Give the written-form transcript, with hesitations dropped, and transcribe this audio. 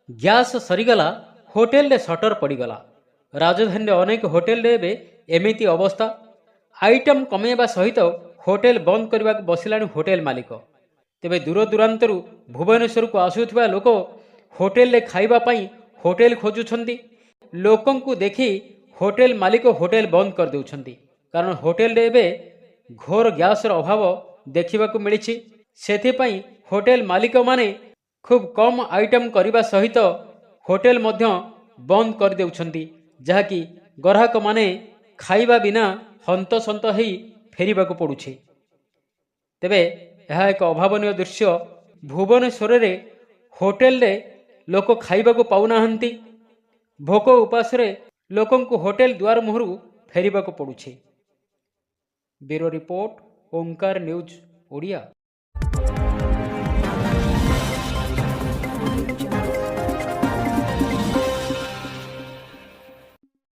Gas ସରିଗଲା, ହୋଟେଲରେ shutter ପଡ଼ିଗଲା। ରାଜଧାନୀରେ ଅନେକ ହୋଟେଲରେ ଏବେ ଏମିତି ଅବସ୍ଥା। ଆଇଟମ୍ କମାଇବା ସହିତ ହୋଟେଲ ବନ୍ଦ କରିବାକୁ ବସିଲାଣି ହୋଟେଲ ମାଲିକ। ତେବେ ଦୂରଦୂରାନ୍ତରୁ ଭୁବନେଶ୍ୱରକୁ ଆସୁଥିବା ଲୋକ ହୋଟେଲରେ ଖାଇବା ପାଇଁ ହୋଟେଲ ଖୋଜୁଛନ୍ତି। ଲୋକଙ୍କୁ ଦେଖି ହୋଟେଲ ମାଲିକ ହୋଟେଲ ବନ୍ଦ କରିଦେଉଛନ୍ତି, କାରଣ ହୋଟେଲରେ ଏବେ ଘୋର ଗ୍ୟାସର ଅଭାବ ଦେଖିବାକୁ ମିଳିଛି। ସେଥିପାଇଁ ହୋଟେଲ ମାଲିକମାନେ ଖୁବ୍ କମ୍ ଆଇଟମ୍ କରିବା ସହିତ ହୋଟେଲ ମଧ୍ୟ ବନ୍ଦ କରିଦେଉଛନ୍ତି, ଯାହାକି ଗ୍ରାହକମାନେ ଖାଇବା ବିନା ହନ୍ତସନ୍ତ ହୋଇ ଫେରିବାକୁ ପଡ଼ୁଛି। ତେବେ ଏହା ଏକ ଅଭାବନୀୟ ଦୃଶ୍ୟ। ଭୁବନେଶ୍ୱରରେ ହୋଟେଲରେ ଲୋକ ଖାଇବାକୁ ପାଉନାହାନ୍ତି। ଭୋକ ଉପାସରେ ଲୋକଙ୍କୁ ହୋଟେଲ ଦୁଆର ମୁହଁରୁ ଫେରିବାକୁ ପଡ଼ୁଛି। Bureau report, Onkar news Odia.